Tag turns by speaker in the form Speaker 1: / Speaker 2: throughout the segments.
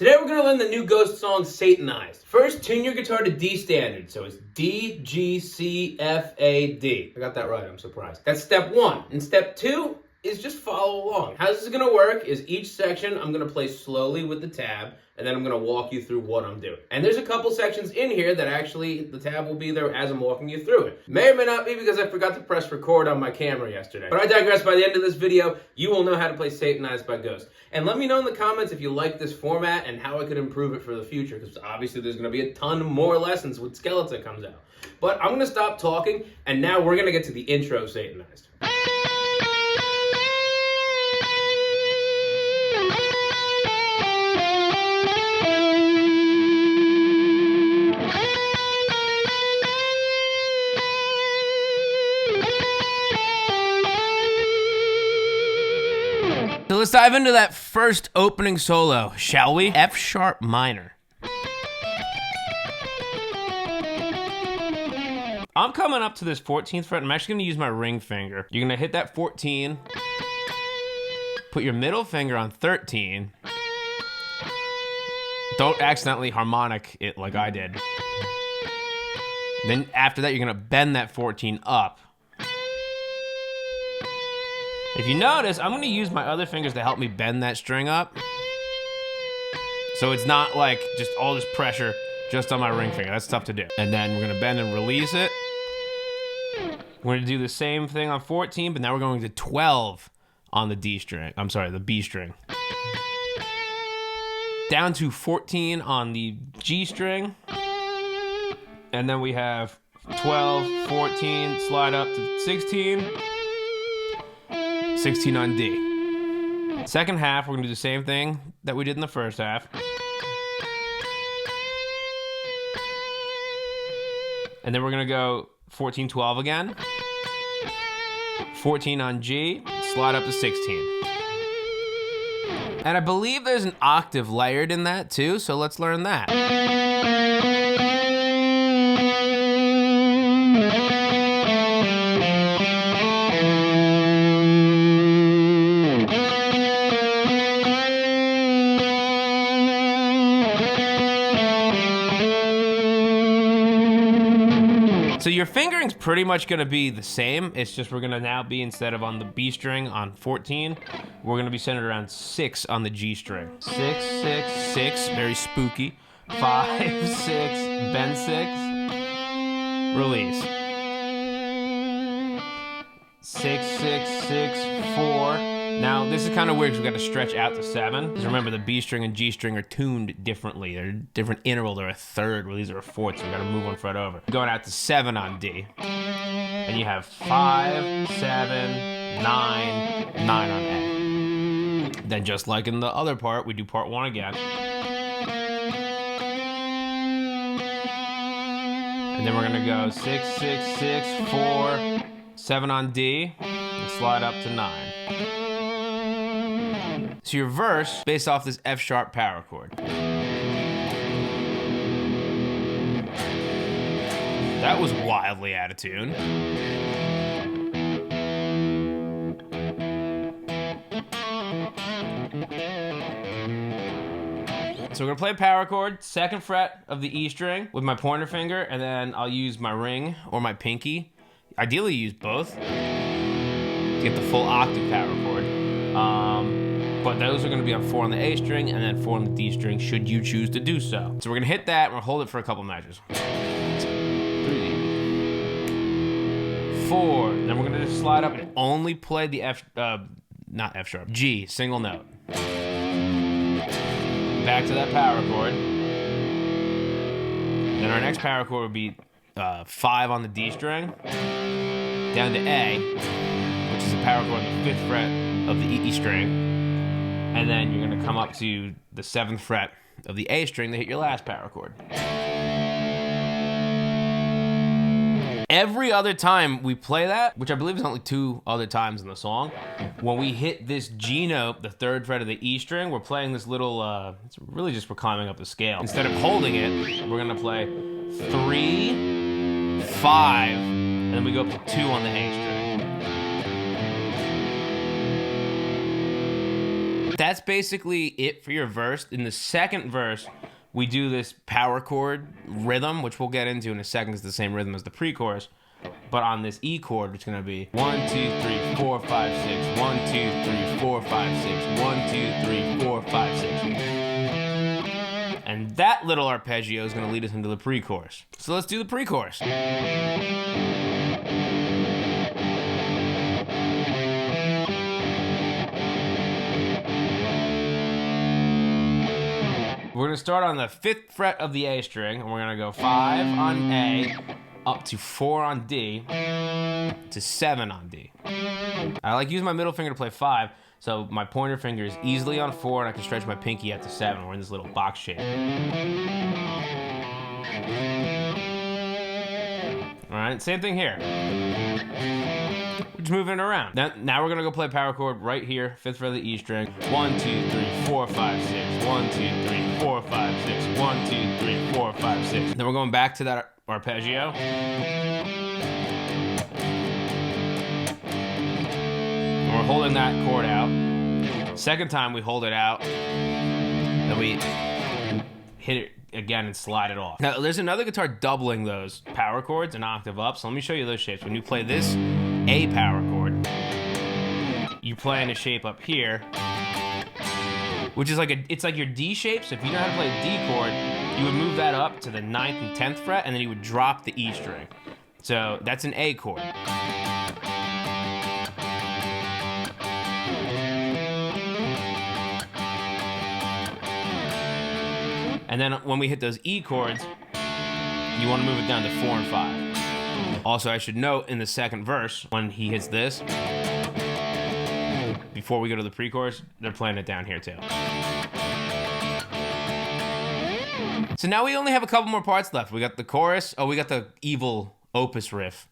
Speaker 1: Today we're going to learn the new Ghost song, Satanized. First, tune your guitar to D standard, so it's D, G, C, F, A, D. I got that right, I'm surprised. That's step one. And step two is just follow along. How this is going to work is each section I'm going to play slowly with the tab, and then I'm going to walk you through what I'm doing. And there's a couple sections in here that actually the tab will be there as I'm walking you through it. May or may not be because I forgot to press record on my camera yesterday. But I digress. By the end of this video, you will know how to play Satanized by Ghost. And let me know in the comments if you like this format and how I could improve it for the future, because obviously there's going to be a ton more lessons when Skeleton comes out. But I'm going to stop talking, and now we're going to get to the intro of Satanized. So let's dive into that first opening solo, shall we? F sharp minor. I'm coming up to this 14th fret. I'm actually gonna use my ring finger. You're gonna hit that 14, put your middle finger on 13. Don't accidentally harmonic it like I did. Then after that, you're gonna bend that 14 up. If you notice, I'm gonna use my other fingers to help me bend that string up. So it's not like just all this pressure just on my ring finger. That's tough to do. And then we're gonna bend and release it. We're gonna do the same thing on 14, but now we're going to 12 on the D string. I'm sorry, the B string. Down to 14 on the G string. And then we have 12, 14, slide up to 16. 16 on D. Second half, we're gonna do the same thing that we did in the first half. And then we're gonna go 14, 12 again. 14 on G, slide up to 16. And I believe there's an octave layered in that too, so let's learn that. So your fingering's pretty much gonna be the same. It's just we're gonna now be, instead of on the B string on 14, we're gonna be centered around 6 on the G string. 6, 6, 6, very spooky. 5, 6, bend 6, release. 6, 6, 6, 4. Now, this is kind of weird because we got to stretch out to 7. Because remember, the B string and G string are tuned differently. They're different interval. They're a third, where these are a fourth, so we got to move one fret over. Going out to 7 on D. And you have 5, 7, 9, 9 on A. Then just like in the other part, we do part 1 again. And then we're going to go 6, 6, 6, 4, 7 on D, and slide up to 9. So your verse, based off this F sharp power chord. That was wildly out of tune. So we're gonna play a power chord, 2nd fret of the E string with my pointer finger, and then I'll use my ring or my pinky. Ideally use both to get the full octave power chord. But those are gonna be on 4 on the A string and then 4 on the D string, should you choose to do so. So we're gonna hit that and we'll hold it for a couple measures. 3, 4, then we're gonna just slide up and only play the not F sharp, G, single note. Back to that power chord. Then our next power chord would be 5 on the D string, down to A, which is a power chord on the 5th fret of the E string. And then you're gonna come up to the 7th fret of the A string to hit your last power chord. Every other time we play that, which I believe is only 2 other times in the song, when we hit this G note, the 3rd fret of the E string, we're playing this little, it's really just we're climbing up the scale. Instead of holding it, we're gonna play 3, 5, and then we go up to 2 on the A string. that's basically it for your verse. In the second verse, we do this power chord rhythm, which we'll get into in a second. It's the same rhythm as the pre-chorus. But on this E chord, it's gonna be 1, 2, 3, 4, 5, 6. 1, 2, 3, 4, 5, 6. 1, 2, 3, 4, 5, 6. And that little arpeggio is gonna lead us into the pre-chorus. So let's do the pre-chorus. We're gonna start on the 5th fret of the A string, and we're gonna go 5 on A, up to 4 on D, to 7 on D. I like using my middle finger to play 5, so my pointer finger is easily on 4, and I can stretch my pinky out to 7. We're in this little box shape. All right, same thing here. We're just moving it around. Now we're gonna go play power chord right here, 5th fret of the E string. 1, 2, 3, 4, 5, 6. 1, 2, 3, 4, 5, 6. 1, 2, 3, 4, 5, 6. Then we're going back to that arpeggio. And we're holding that chord out. Second time we hold it out. Then we hit it again and slide it off. Now there's another guitar doubling those power chords an octave up, so let me show you those shapes. When you play this A power chord, you play in a shape up here, which is it's like your D shape. So if you know how to play a D chord, you would move that up to the 9th and 10th fret, and then you would drop the E string. So that's an A chord. And then when we hit those E chords, you want to move it down to 4 and 5. Also, I should note in the second verse, when he hits this, before we go to the pre-chorus, they're playing it down here too. So now we only have a couple more parts left. We got the chorus. Oh, we got the evil Opus riff.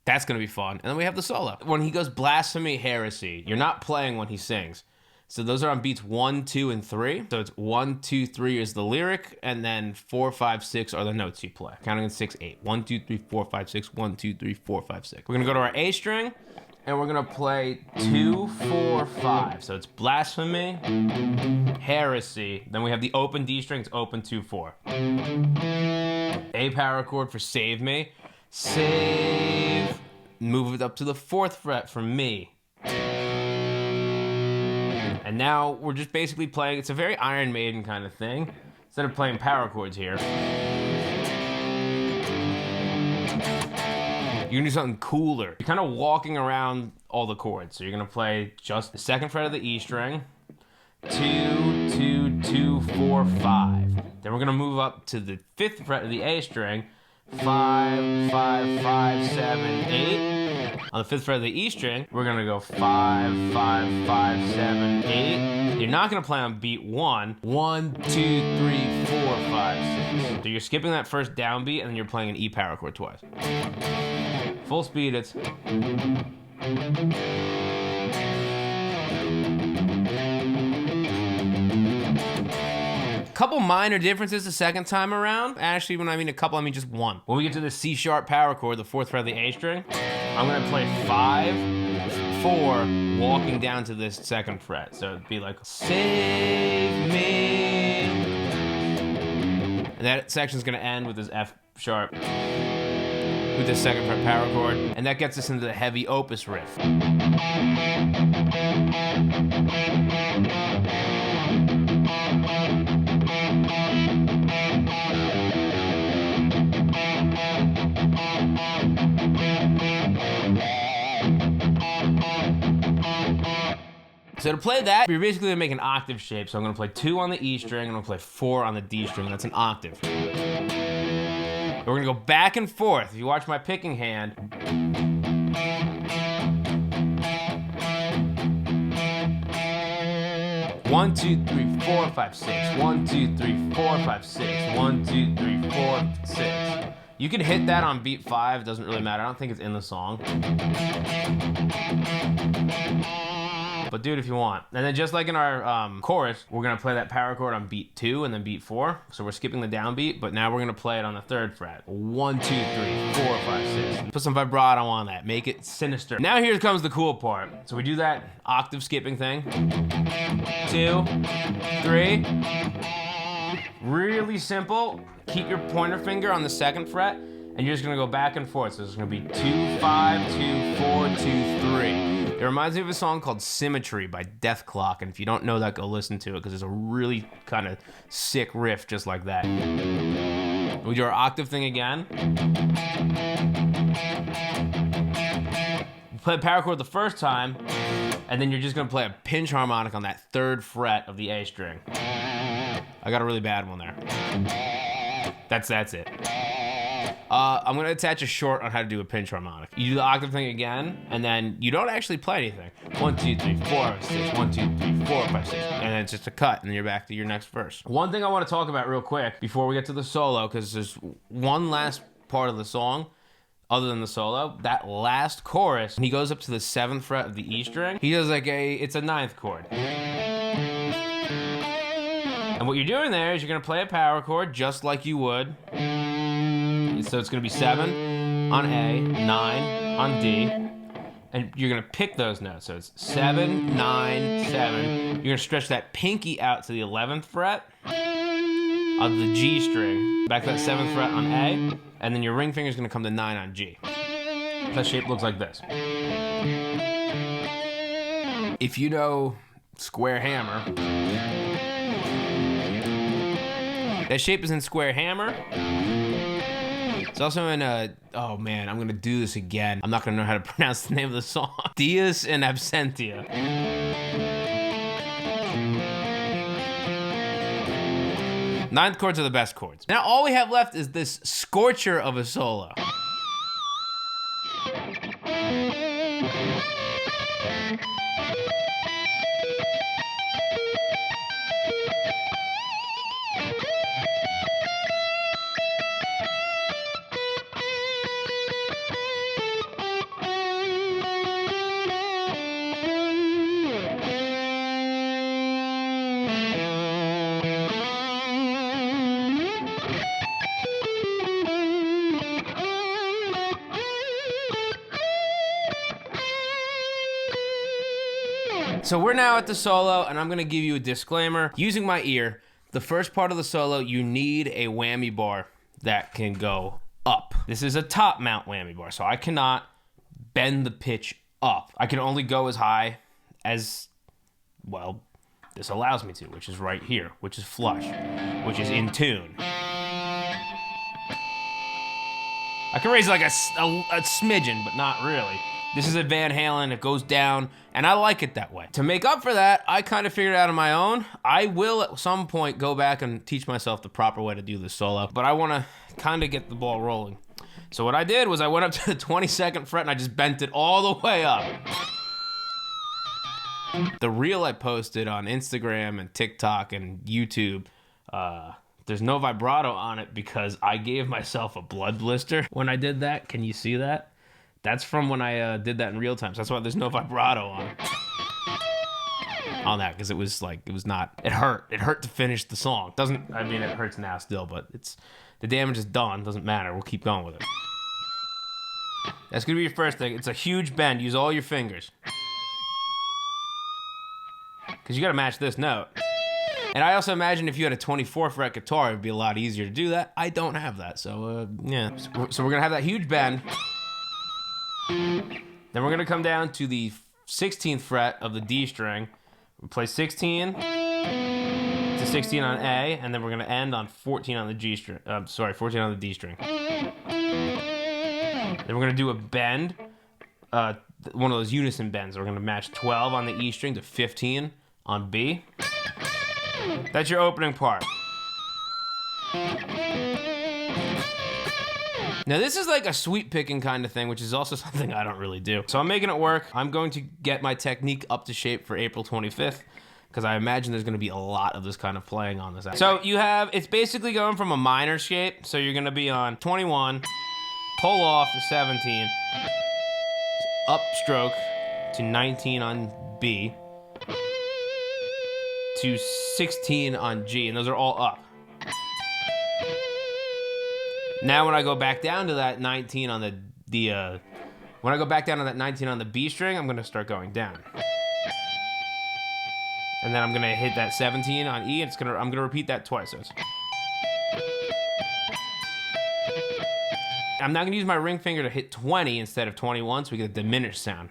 Speaker 1: That's going to be fun. And then we have the solo. When he goes blasphemy, heresy, you're not playing when he sings. So those are on beats 1, 2, and 3. So it's 1, 2, 3 is the lyric, and then 4, 5, 6 are the notes you play. Counting in 6, 8. 1, 2, 3, 4, 5, 6. 1, 2, 3, 4, 5, 6. We're gonna go to our A string, and we're gonna play 2, 4, 5. So it's blasphemy, heresy. Then we have the open D string. It's open 2, 4. A power chord for save me. Save. Move it up to the 4th fret for me. And now we're just basically playing, it's a very Iron Maiden kind of thing. Instead of playing power chords here, you're gonna do something cooler. You're kind of walking around all the chords. So you're gonna play just the 2nd fret of the E string, 2, 2, 2, 4, 5. Then we're gonna move up to the 5th fret of the A string, 5, 5, 5, 7, 8. On the 5th fret of the E string, we're gonna go 5, 5, 5, 7, 8. You're not gonna play on beat 1. 1, 2, 3, 4, 5, 6. So you're skipping that first downbeat, and then you're playing an E power chord twice. Full speed, it's... Couple minor differences the second time around. Actually, when I mean a couple, I mean just one. When we get to the C sharp power chord, the 4th fret of the A string, I'm gonna play 5, 4, walking down to this 2nd fret. So it'd be like, save me. And that section's gonna end with this F sharp, with this 2nd fret power chord, and that gets us into the heavy Opus riff. So to play that, you're basically gonna make an octave shape. So I'm gonna play 2 on the E string, and I'm gonna play 4 on the D string. That's an octave. We're gonna go back and forth. If you watch my picking hand, 1, 2, 3, 4, 5, 6. 1, 2, 3, 4, 5, 6. 1, 2, 3, 4, 6. You can hit that on beat 5. It doesn't really matter. I don't think it's in the song. but do it if you want. And then just like in our chorus, we're gonna play that power chord on beat 2 and then beat 4. So we're skipping the downbeat, but now we're gonna play it on the 3rd fret. 1, 2, 3, 4, 5, 6. Put some vibrato on that, make it sinister. Now here comes the cool part. So we do that octave skipping thing. 2, 3. Really simple. Keep your pointer finger on the 2nd fret, and you're just gonna go back and forth. So it's gonna be 2, 5, 2, 4, 2, 3. It reminds me of a song called Symmetry by Death Clock, and if you don't know that, go listen to it, because it's a really kind of sick riff just like that. We do our octave thing again. You play the power chord the first time, and then you're just gonna play a pinch harmonic on that 3rd fret of the A string. I got a really bad one there. That's it. I'm gonna attach a short on how to do a pinch harmonic. You do the octave thing again, and then you don't actually play anything. 1, 2, 3, 4, 5, 6. 1, 2, 3, 4, 5, 6. And then it's just a cut, and then you're back to your next verse. One thing I want to talk about real quick before we get to the solo, because there's one last part of the song other than the solo. That last chorus, he goes up to the 7th fret of the E string. He does like it's a 9th chord. And what you're doing there is you're gonna play a power chord just like you would. So it's gonna be 7 on A, 9 on D, and you're gonna pick those notes. So it's 7, 9, 7. You're gonna stretch that pinky out to the 11th fret of the G string, back to that 7th fret on A, and then your ring finger's gonna come to 9 on G. That shape looks like this. If you know square hammer, that shape is in square hammer. It's also in oh man, I'm gonna do this again. I'm not gonna know how to pronounce the name of the song. Dies in Absentia. 9th chords are the best chords. Now all we have left is this scorcher of a solo. So we're now at the solo, and I'm gonna give you a disclaimer. Using my ear, the first part of the solo, you need a whammy bar that can go up. This is a top mount whammy bar, so I cannot bend the pitch up. I can only go as high as, well, this allows me to, which is right here, which is flush, which is in tune. I can raise like a smidgen, but not really. This is a Van Halen, it goes down, and I like it that way. To make up for that, I kind of figured it out on my own. I will at some point go back and teach myself the proper way to do this solo, but I wanna kind of get the ball rolling. So what I did was I went up to the 22nd fret and I just bent it all the way up. The reel I posted on Instagram and TikTok and YouTube, there's no vibrato on it because I gave myself a blood blister when I did that. Can you see that? That's from when I did that in real time. So that's why there's no vibrato on that, because it was not, it hurt. It hurt to finish the song. I mean, it hurts now still, but the damage is done. Doesn't matter. We'll keep going with it. That's gonna be your first thing. It's a huge bend. Use all your fingers. Because you gotta match this note. And I also imagine if you had a 24 fret guitar, it'd be a lot easier to do that. I don't have that, so yeah. So we're gonna have that huge bend. Then we're gonna come down to the 16th fret of the D string. We play 16 to 16 on A, and then we're gonna end on 14 on the G string. 14 on the D string. Then we're gonna do a bend, one of those unison bends. We're gonna match 12 on the E string to 15 on B. That's your opening part. Now this is like a sweep picking kind of thing, which is also something I don't really do. So I'm making it work. I'm going to get my technique up to shape for April 25th, because I imagine there's gonna be a lot of this kind of playing on this album. So it's basically going from a minor shape. So you're gonna be on 21, pull off to 17, upstroke to 19 on B, to 16 on G, and those are all up. Now when I go back down to that 19 on when I go back down to that 19 on the B string, I'm gonna start going down. And then I'm gonna hit that 17 on E, and I'm gonna repeat that twice. So I'm now gonna use my ring finger to hit 20 instead of 21, so we get a diminished sound.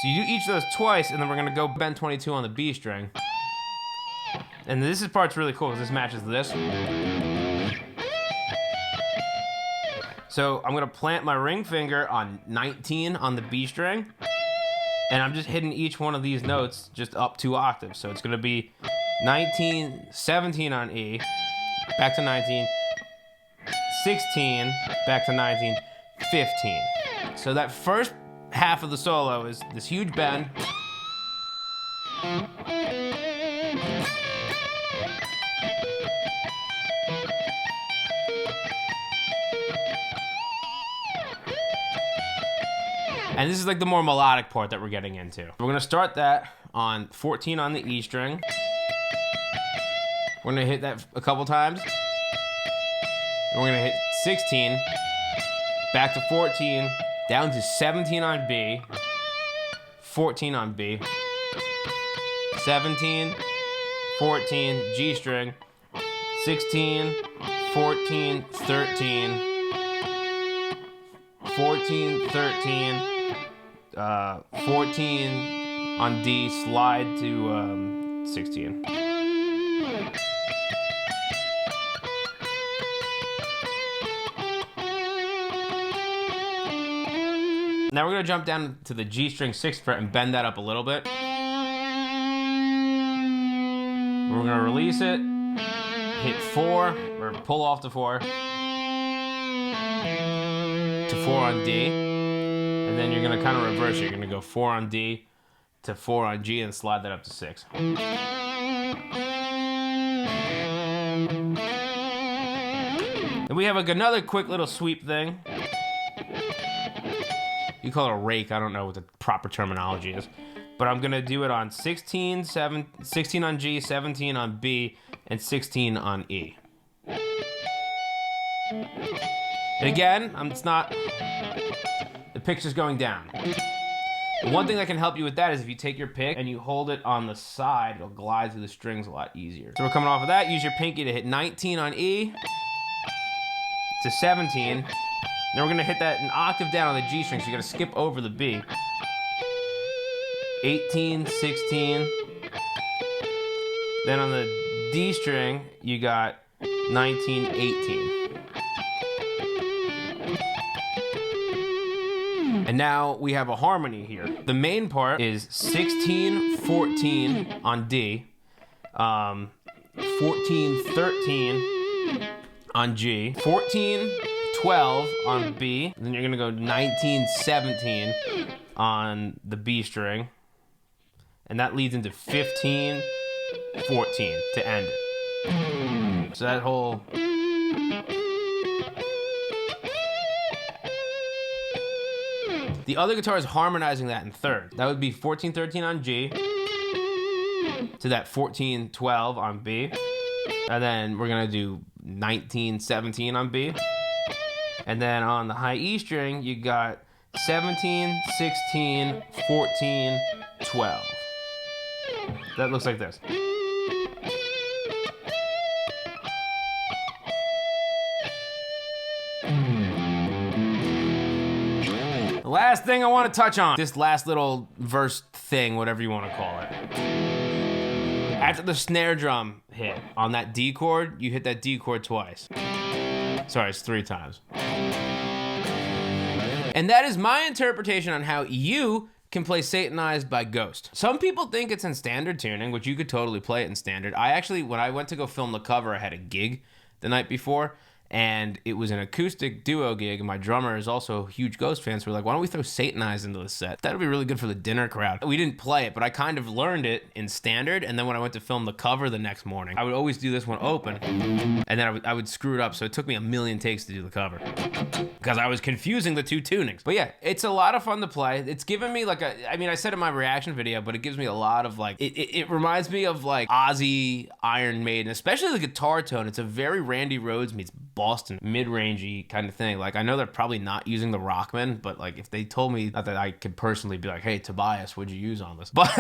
Speaker 1: So you do each of those twice, and then we're gonna go bend 22 on the B string. And this part's really cool, because this matches this. So I'm gonna plant my ring finger on 19 on the B string, and I'm just hitting each one of these notes just up 2 octaves. So it's gonna be 19, 17 on E, back to 19, 16, back to 19, 15. So that first half of the solo is this huge bend. And this is like the more melodic part that we're getting into. We're gonna start that on 14 on the E string. We're gonna hit that a couple times. And we're gonna hit 16, back to 14, down to 17 on B, 14 on B, 17, 14, G string, 16, 14, 13, 14, 13, 14 on D, slide to 16. Now we're gonna jump down to the G string 6th fret and bend that up a little bit. We're gonna release it, hit 4, or pull off to 4, to 4 on D, and then you're gonna kind of reverse it. You're gonna go 4 on D to 4 on G and slide that up to 6. Then we have another quick little sweep thing. You call it a rake, I don't know what the proper terminology is. But I'm gonna do it on 16 on G, 17 on B, and 16 on E. And again, the pick's just going down. And one thing that can help you with that is if you take your pick and you hold it on the side, it'll glide through the strings a lot easier. So we're coming off of that, use your pinky to hit 19 on E, to 17. Then we're gonna hit that an octave down on the G string, so you gotta skip over the B. 18, 16. Then on the D string, you got 19, 18. And now we have a harmony here. The main part is 16, 14 on D, 14, 13 on G, 14, 12 on B, and then you're gonna go 19, 17 on the B string, and that leads into 15, 14 to end it. So that whole... The other guitar is harmonizing that in third. That would be 14, 13 on G, to that 14, 12 on B, and then we're gonna do 19, 17 on B. And then on the high E string, you got 17, 16, 14, 12. That looks like this. The last thing I want to touch on, this last little verse thing, whatever you want to call it. After the snare drum hit on that D chord, you hit that D chord twice. Sorry, it's 3 times. And that is my interpretation on how you can play Satanized by Ghost. Some people think it's in standard tuning, which you could totally play it in standard. I actually, when I went to go film the cover, I had a gig the night before,
Speaker 2: and it was an acoustic duo gig, and my drummer is also a huge Ghost fan, so we're like, why don't we throw Satanized into the set? That'd be really good for the dinner crowd. We didn't play it, but I kind of learned it in standard, and then when I went to film the cover the next morning, I would always do this one open, and then I would screw it up, so it took me a million takes to do the cover because I was confusing the two tunings. But yeah, it's a lot of fun to play. It's given me like I said in my reaction video, but it gives me a lot of like, it reminds me of like Ozzy, Iron Maiden, especially the guitar tone. It's a very Randy Rhoads meets Boston mid-rangey kind of thing. Like, I know they're probably not using the Rockman, but like if they told me, not that I could personally be like, hey, Tobias, what'd you use on this? But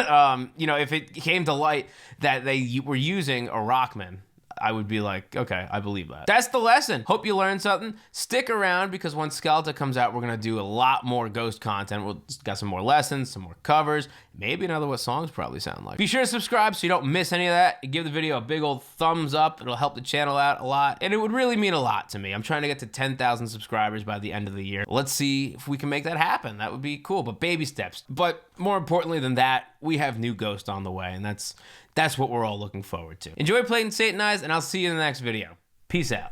Speaker 2: you know, if it came to light that they were using a Rockman, I would be like, okay, I believe that. That's the lesson. Hope you learned something. Stick around, because when Skeleton comes out, we're gonna do a lot more Ghost content. We'll got some more lessons, some more covers, maybe another what songs probably sound like. Be sure to subscribe so you don't miss any of that. Give the video a big old thumbs up. It'll help the channel out a lot, and it would really mean a lot to me. I'm trying to get to 10,000 subscribers by the end of the year. Let's see if we can make that happen. That would be cool, but baby steps. But more importantly than that, we have new Ghost on the way, and that's what we're all looking forward to. Enjoy playing Satanized, and I'll see you in the next video. Peace out.